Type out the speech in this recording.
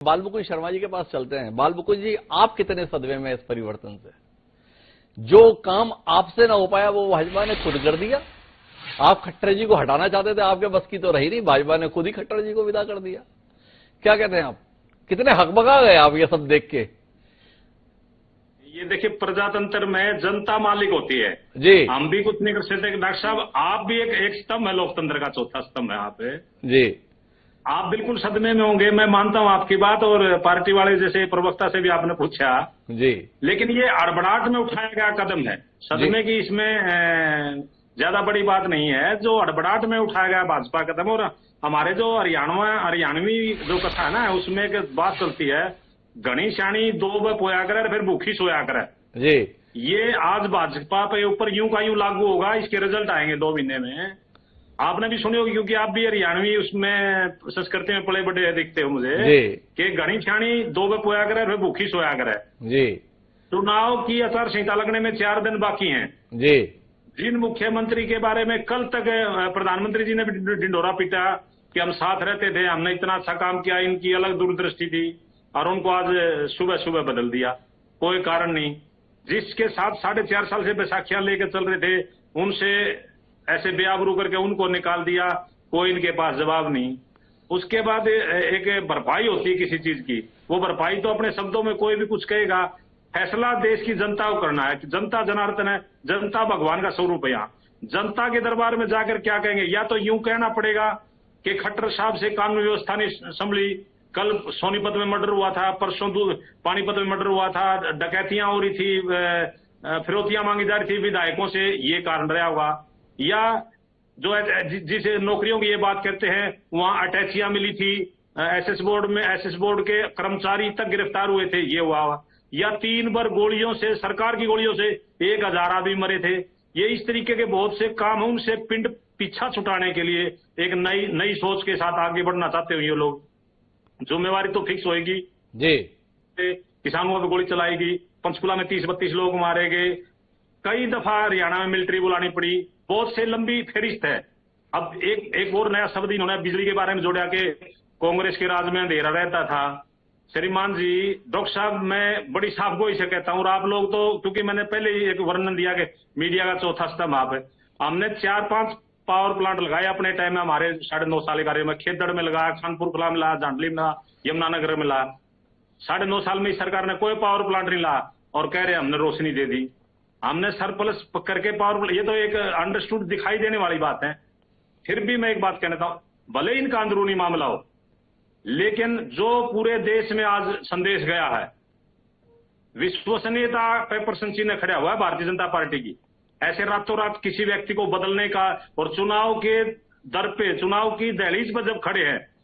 बाल मुकुंद शर्मा जी के पास चलते हैं। बाल मुकुंद जी, आप कितने सदमे में इस परिवर्तन से? जो काम आपसे ना हो पाया वो भाजपा ने खुद कर दिया। आप खट्टर जी को हटाना चाहते थे, आपके बस की तो रही नहीं, भाजपा ने खुद ही खट्टर जी को विदा कर दिया। क्या कहते हैं आप? कितने हकबका गए आप ये सब देख के? ये देखिए, प्रजातंत्र में जनता मालिक होती है जी हम भी कुछ नहीं कर सकते। डॉक्टर साहब, आप भी एक स्तंभ है, लोकतंत्र का चौथा स्तंभ है आप। जी आप बिल्कुल सदमे में होंगे, मैं मानता हूं आपकी बात, और पार्टी वाले जैसे प्रवक्ता से भी आपने पूछा। जी लेकिन ये हड़बड़ाहट में उठाया गया कदम है, सदमे की इसमें ज्यादा बड़ी बात नहीं है। जो हड़बड़ाहट में उठाया गया भाजपा कदम, और हमारे जो हरियाणवी जो कथा है ना, उसमें एक बात चलती है, घनी शानी दो ब पोया करे फिर भूखी सोया करे। जी ये आज भाजपा पे ऊपर यूं का यूं लागू होगा, इसके रिजल्ट आएंगे 2 महीने में। आपने भी सुनी होगी, क्योंकि आप भी हरियाणवी उसमें संस्कृति में पले बड़े दिखते हो मुझे, जी कि घनी छानी दो पे पोया करे फिर भूखी सोया करे। जी चुनाव की आचार संहिता लगने में 4 दिन बाकी हैं। जी जिन मुख्यमंत्री के बारे में कल तक प्रधानमंत्री जी ने भी ढिंडोरा पीटा कि हम साथ रहते थे, हमने इतना अच्छा काम किया, इनकी अलग दूरदृष्टि थी, और उनको आज सुबह सुबह बदल दिया, कोई कारण नहीं। जिसके साथ 4.5 साल से बैसाखियां लेकर चल रहे थे, उनसे ऐसे बेआबरू करके उनको निकाल दिया, कोई इनके पास जवाब नहीं। उसके बाद एक भरपाई होती है किसी चीज की, वो भरपाई तो अपने शब्दों में कोई भी कुछ कहेगा, फैसला देश की जनता को करना है। जनता जनार्दन है, जनता भगवान का स्वरूप है। यहाँ जनता के दरबार में जाकर क्या कहेंगे? या तो यूं कहना पड़ेगा कि खट्टर साहब से कानून व्यवस्था नहीं संभली, कल सोनीपत में मर्डर हुआ था, परसों पानीपत में मर्डर हुआ था, डकैतियां हो रही थी, फिरौतियां मांगी जा रही थी विधायकों से, ये कारण रहा होगा। या जो जिस नौकरियों की ये बात करते हैं, वहां अटैचियां मिली थी, एसएस बोर्ड के कर्मचारी तक गिरफ्तार हुए थे, ये हुआ। या 3 बार गोलियों से, सरकार की गोलियों से 1000 आदमी मरे थे। ये इस तरीके के बहुत से काम, उनसे पिंड पीछा छुटाने के लिए एक नई सोच के साथ आगे बढ़ना चाहते हो ये लोग। जिम्मेवारी तो फिक्स होगी जी। किसानों पर गोली चलाएगी, पंचकुला में 30-32 लोग मारे गए, कई दफा हरियाणा में मिलिट्री बुलानी पड़ी, बहुत से लंबी फेरिस्त है। अब एक और नया शब्द इन्होंने बिजली के बारे में जोड़ा कि कांग्रेस के राज में अंधेरा रहता था। श्रीमान जी, डॉक्टर साहब, मैं बड़ी साफ गोई से कहता हूं, और आप लोग तो, क्योंकि मैंने पहले ही एक वर्णन दिया कि मीडिया का चौथा स्तंभ आप है। हमने 4-5 पावर प्लांट लगाए अपने टाइम में, हमारे 9.5 साल कार्य में। खेतगढ़ में लगाया, खानपुर खला में लगा, झांडली में लगा, यमुनानगर में लगा। 9.5 साल में सरकार ने कोई पावर प्लांट नहीं लाया, और कह रहे हमने रोशनी दे दी, हमने सरप्लस करके पावर प्लांट। ये तो एक अंडरस्टूड दिखाई देने वाली बात है। फिर भी मैं एक बात कहना चाहता हूं, भले इनका अंदरूनी मामला हो, लेकिन जो पूरे देश में आज संदेश गया है, विश्वसनीयता पे प्रश्न चिन्ह खड़ा हुआ है भारतीय जनता पार्टी की। ऐसे रातों रात किसी व्यक्ति को बदलने का, और चुनाव के दर पे, चुनाव की दहलीज पर जब खड़े हैं,